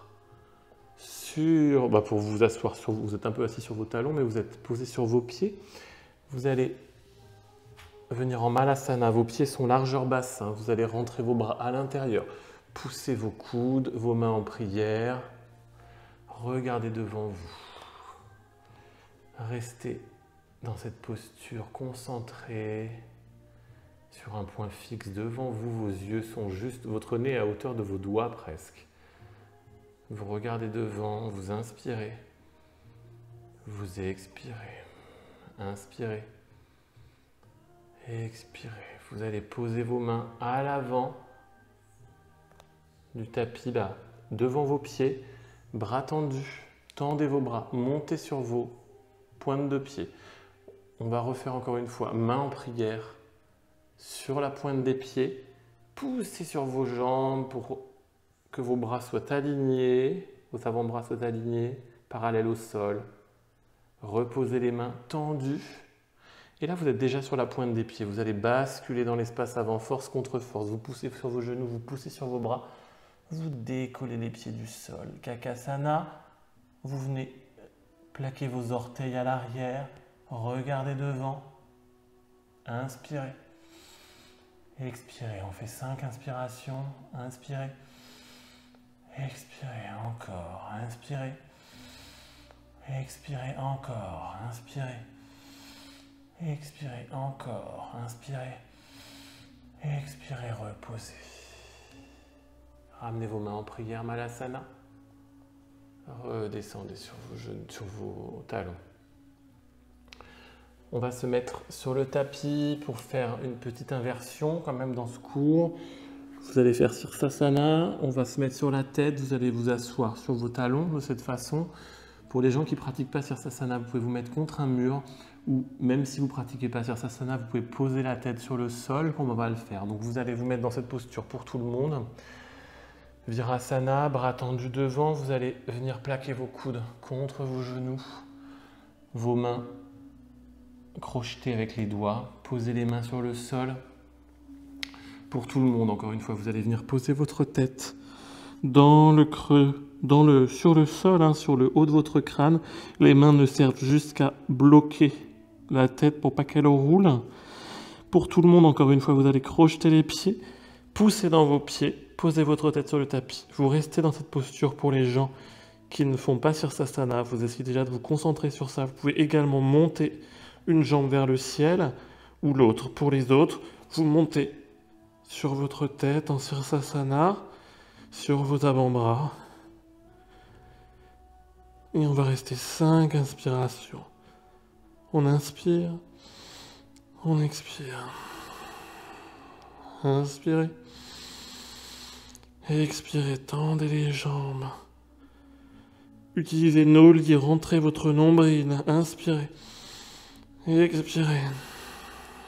pour vous asseoir sur. Vous êtes un peu assis sur vos talons, mais vous êtes posé sur vos pieds. Vous allez venir en Malasana. Vos pieds sont largeur bassin. Vous allez rentrer vos bras à l'intérieur. Poussez vos coudes, vos mains en prière. Regardez devant vous. Restez dans cette posture concentrée sur un point fixe devant vous. Vos yeux sont juste, votre nez est à hauteur de vos doigts presque. Vous regardez devant, vous inspirez, vous expirez, inspirez, expirez. Vous allez poser vos mains à l'avant du tapis là, devant vos pieds, bras tendus, tendez vos bras, montez sur vos pointes de pied. On va refaire encore une fois, main en prière, sur la pointe des pieds, poussez sur vos jambes pour que vos bras soient alignés, vos avant-bras soient alignés, parallèles au sol. Reposez les mains tendues. Et là, vous êtes déjà sur la pointe des pieds. Vous allez basculer dans l'espace avant, force contre force. Vous poussez sur vos genoux, vous poussez sur vos bras. Vous décollez les pieds du sol. Kakasana, vous venez plaquer vos orteils à l'arrière. Regardez devant. Inspirez. Expirez. On fait 5 inspirations. Inspirez. Expirez encore. Inspirez. Expirez encore. Inspirez. Expirez encore. Inspirez. Expirez. Reposez. Ramenez vos mains en prière, Malasana. Redescendez sur vos genoux, sur vos talons. On va se mettre sur le tapis pour faire une petite inversion quand même dans ce cours. Vous allez faire Sirsasana, on va se mettre sur la tête, vous allez vous asseoir sur vos talons de cette façon. Pour les gens qui ne pratiquent pas Sirsasana, vous pouvez vous mettre contre un mur ou même si vous ne pratiquez pas Sirsasana, vous pouvez poser la tête sur le sol comme on va le faire. Donc vous allez vous mettre dans cette posture pour tout le monde. Virasana, bras tendus devant, vous allez venir plaquer vos coudes contre vos genoux, vos mains crochetées avec les doigts, posez les mains sur le sol. Pour tout le monde, encore une fois, vous allez venir poser votre tête dans le creux, sur le sol, sur le haut de votre crâne. Les mains ne servent juste qu'à bloquer la tête pour pas qu'elle roule. Pour tout le monde, encore une fois, vous allez crocheter les pieds, pousser dans vos pieds, posez votre tête sur le tapis. Vous restez dans cette posture pour les gens qui ne font pas Sirsasana. Vous essayez déjà de vous concentrer sur ça. Vous pouvez également monter une jambe vers le ciel ou l'autre. Pour les autres, vous montez sur votre tête en Sirsasana, sur vos avant-bras. Et on va rester 5 inspirations. On inspire, on expire. Inspirez. Expirez, tendez les jambes. Utilisez nos lits, rentrez votre nombril. Inspirez. Expirez.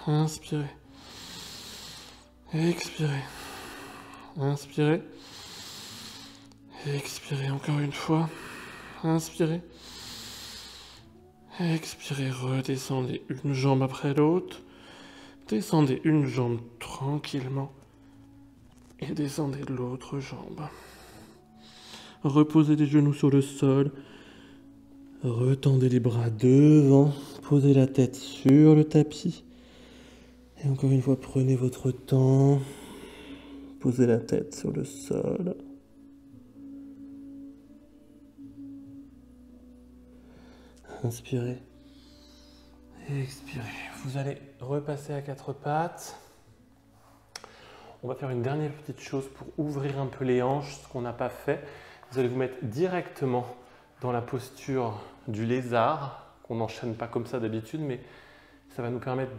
Inspirez. Expirez. Inspirez. Expirez encore une fois. Inspirez. Expirez, redescendez une jambe après l'autre. Descendez une jambe tranquillement. Et descendez l'autre jambe. Reposez les genoux sur le sol. Retendez les bras devant. Posez la tête sur le tapis. Et encore une fois, prenez votre temps. Posez la tête sur le sol. Inspirez. Et expirez. Vous allez repasser à quatre pattes. On va faire une dernière petite chose pour ouvrir un peu les hanches, ce qu'on n'a pas fait. Vous allez vous mettre directement dans la posture du lézard, qu'on n'enchaîne pas comme ça d'habitude, mais ça va nous permettre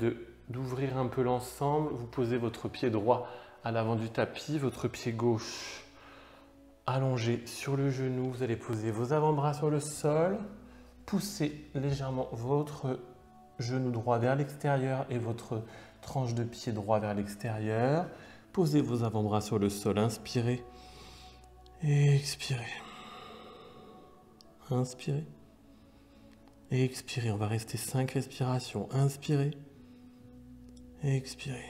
d'ouvrir un peu l'ensemble. Vous posez votre pied droit à l'avant du tapis, votre pied gauche allongé sur le genou. Vous allez poser vos avant-bras sur le sol, poussez légèrement votre genou droit vers l'extérieur et votre tranche de pied droit vers l'extérieur. Posez vos avant-bras sur le sol, inspirez et expirez. Inspirez et expirez. On va rester 5 respirations. Inspirez et expirez.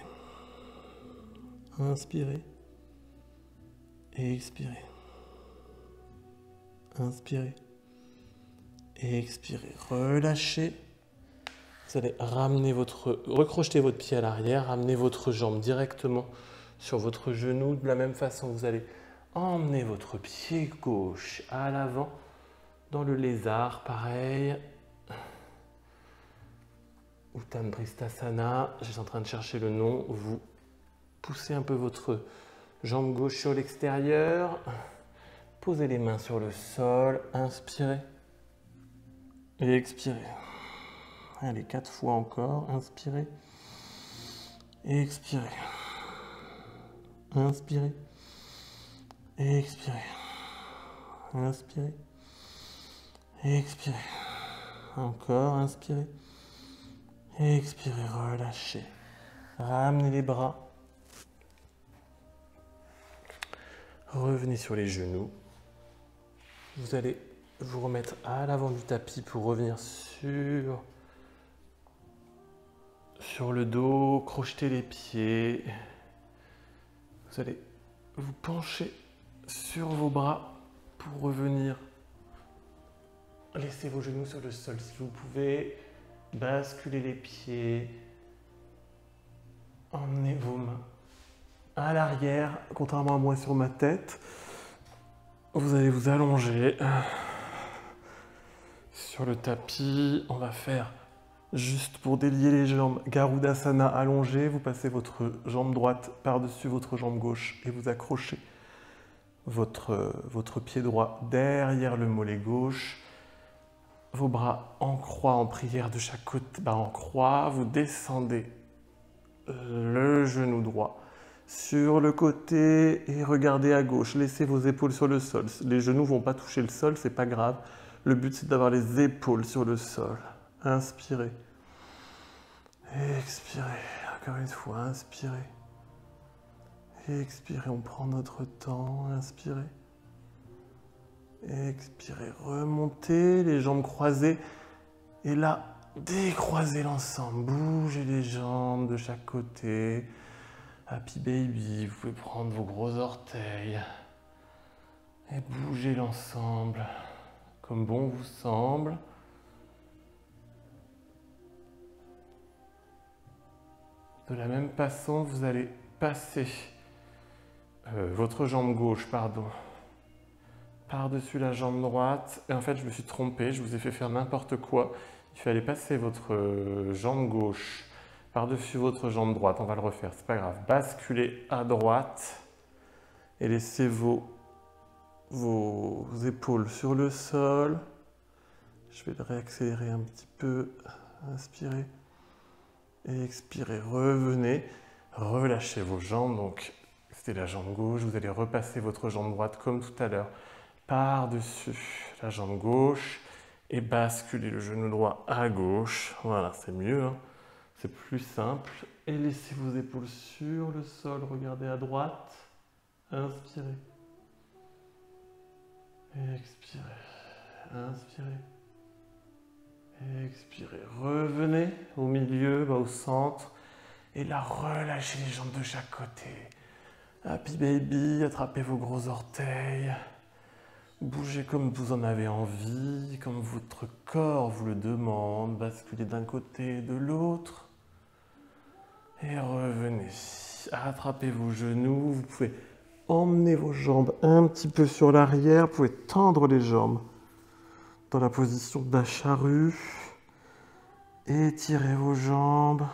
Inspirez et expirez. Inspirez et expirez. Relâchez. Vous allez recrocheter votre pied à l'arrière, ramener votre jambe directement sur votre genou. De la même façon, vous allez emmener votre pied gauche à l'avant dans le lézard, pareil. Uttanapristhasana, je suis en train de chercher le nom. Vous poussez un peu votre jambe gauche sur l'extérieur. Posez les mains sur le sol, inspirez et expirez. Allez, 4 fois encore, inspirez et expirez. Inspirez et expirez. Inspirez et expirez. Encore, inspirez et expirez, relâchez. Ramenez les bras. Revenez sur les genoux. Vous allez vous remettre à l'avant du tapis pour revenir sur le dos, crocheter les pieds. Vous allez vous pencher sur vos bras pour revenir. Laissez vos genoux sur le sol si vous pouvez. Basculez les pieds. Emmenez vos mains à l'arrière, contrairement à moi sur ma tête. Vous allez vous allonger sur le tapis. On va faire, juste pour délier les jambes, Garudasana allongé. Vous passez votre jambe droite par-dessus votre jambe gauche et vous accrochez votre pied droit derrière le mollet gauche. Vos bras en croix, en prière de chaque côté, en croix. Vous descendez le genou droit sur le côté et regardez à gauche. Laissez vos épaules sur le sol. Les genoux ne vont pas toucher le sol, c'est pas grave. Le but, c'est d'avoir les épaules sur le sol. Inspirez. Expirez. Encore une fois, inspirez. Expirez, on prend notre temps. Inspirez. Expirez, remontez, les jambes croisées. Et là, décroisez l'ensemble. Bougez les jambes de chaque côté. Happy baby, vous pouvez prendre vos gros orteils. Et bougez l'ensemble comme bon vous semble. De la même façon, vous allez passer votre jambe gauche, par-dessus la jambe droite. Et en fait, je me suis trompé, je vous ai fait faire n'importe quoi. Il fallait passer votre jambe gauche par-dessus votre jambe droite. On va le refaire, c'est pas grave. Basculez à droite et laissez vos épaules sur le sol. Je vais le réaccélérer un petit peu. Inspirez et expirez. Revenez, relâchez vos jambes. Donc, c'était la jambe gauche. Vous allez repasser votre jambe droite comme tout à l'heure par-dessus la jambe gauche et basculer le genou droit à gauche. Voilà, c'est mieux, hein. C'est plus simple. Et laissez vos épaules sur le sol. Regardez à droite. Inspirez. Expirez. Inspirez. Expirez. Revenez au milieu, au centre. Et là, relâchez les jambes de chaque côté. Happy baby, attrapez vos gros orteils. Bougez comme vous en avez envie, comme votre corps vous le demande. Basculez d'un côté et de l'autre. Et revenez. Attrapez vos genoux. Vous pouvez emmener vos jambes un petit peu sur l'arrière. Vous pouvez tendre les jambes dans la position de la charrue. Étirez vos jambes.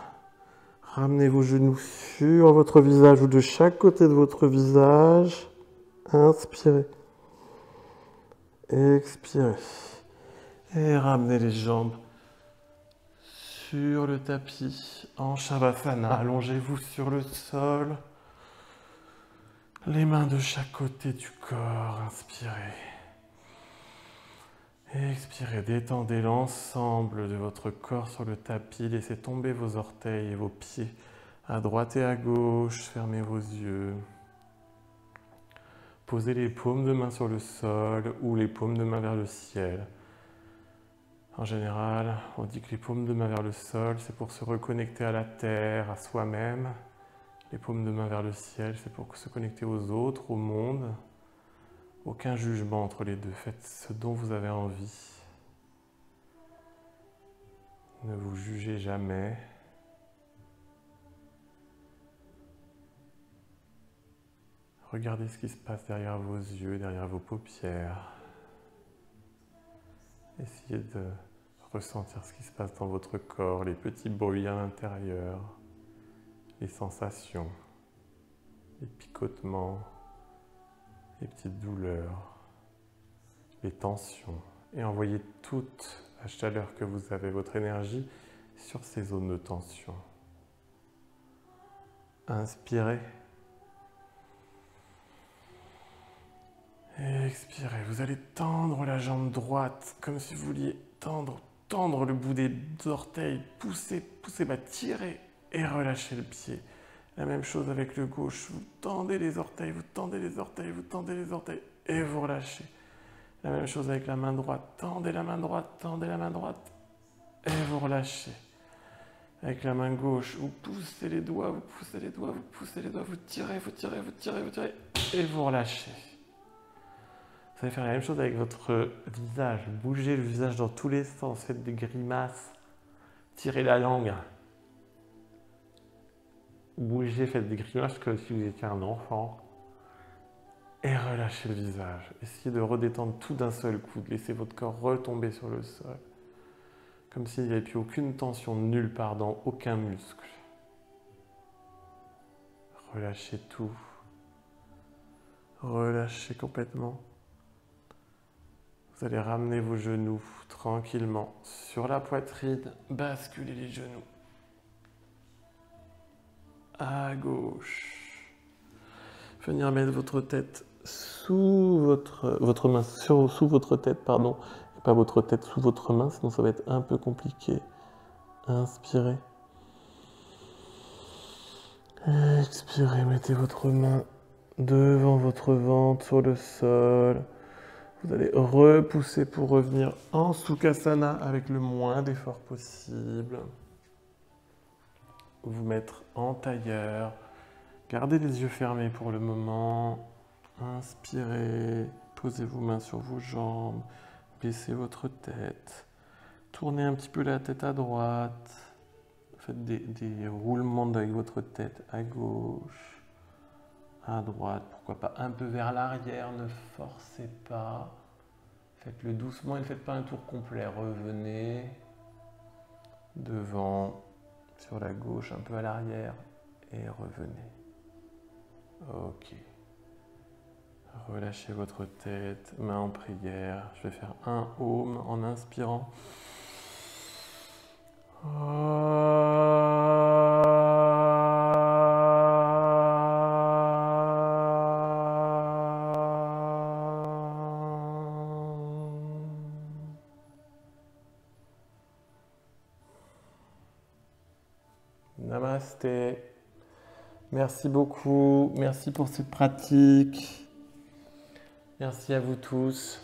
Ramenez vos genoux sur votre visage ou de chaque côté de votre visage. Inspirez. Expirez. Et ramenez les jambes sur le tapis en Shavasana. Allongez-vous sur le sol. Les mains de chaque côté du corps. Inspirez. Expirez. Détendez l'ensemble de votre corps sur le tapis. Laissez tomber vos orteils et vos pieds à droite et à gauche. Fermez vos yeux. Posez les paumes de main sur le sol ou les paumes de main vers le ciel. En général, on dit que les paumes de main vers le sol, c'est pour se reconnecter à la terre, à soi-même. Les paumes de main vers le ciel, c'est pour se connecter aux autres, au monde. Aucun jugement entre les deux. Faites ce dont vous avez envie. Ne vous jugez jamais. Regardez ce qui se passe derrière vos yeux, derrière vos paupières. Essayez de ressentir ce qui se passe dans votre corps, les petits bruits à l'intérieur, les sensations, les picotements, les petites douleurs, les tensions. Et envoyez toute la chaleur que vous avez, votre énergie, sur ces zones de tension. Inspirez. Expirez. Vous allez tendre la jambe droite comme si vous vouliez tendre le bout des orteils, pousser, tirez et relâchez le pied. La même chose avec le gauche. Vous tendez les orteils, vous tendez les orteils, vous tendez les orteils et vous relâchez. La même chose avec la main droite. Tendez la main droite et vous relâchez. Avec la main gauche, vous poussez les doigts, vous poussez les doigts, vous tirez et vous relâchez. Vous allez faire la même chose avec votre visage. Bougez le visage dans tous les sens, faites des grimaces, tirez la langue. Bougez, faites des grimaces comme si vous étiez un enfant. Et relâchez le visage. Essayez de redétendre tout d'un seul coup, de laisser votre corps retomber sur le sol. Comme s'il n'y avait plus aucune tension nulle part dans aucun muscle. Relâchez tout. Relâchez complètement. Vous allez ramener vos genoux tranquillement sur la poitrine. Basculez les genoux. À gauche. Venir mettre votre tête sous votre main, sous votre tête, pardon. Et pas votre tête sous votre main, sinon ça va être un peu compliqué. Inspirez. Expirez, mettez votre main devant votre ventre sur le sol. Vous allez repousser pour revenir en Sukhasana avec le moins d'effort possible. Vous mettre en tailleur. Gardez les yeux fermés pour le moment. Inspirez. Posez vos mains sur vos jambes. Baissez votre tête. Tournez un petit peu la tête à droite. Faites des roulements avec votre tête à gauche, à droite. Pourquoi pas un peu vers l'arrière. Ne forcez pas. Faites-le doucement et ne faites pas un tour complet. Revenez devant, sur la gauche, un peu à l'arrière et revenez. Ok. Relâchez votre tête, main en prière. Je vais faire un Om en inspirant. Namasté. Merci beaucoup. Merci pour cette pratique. Merci à vous tous.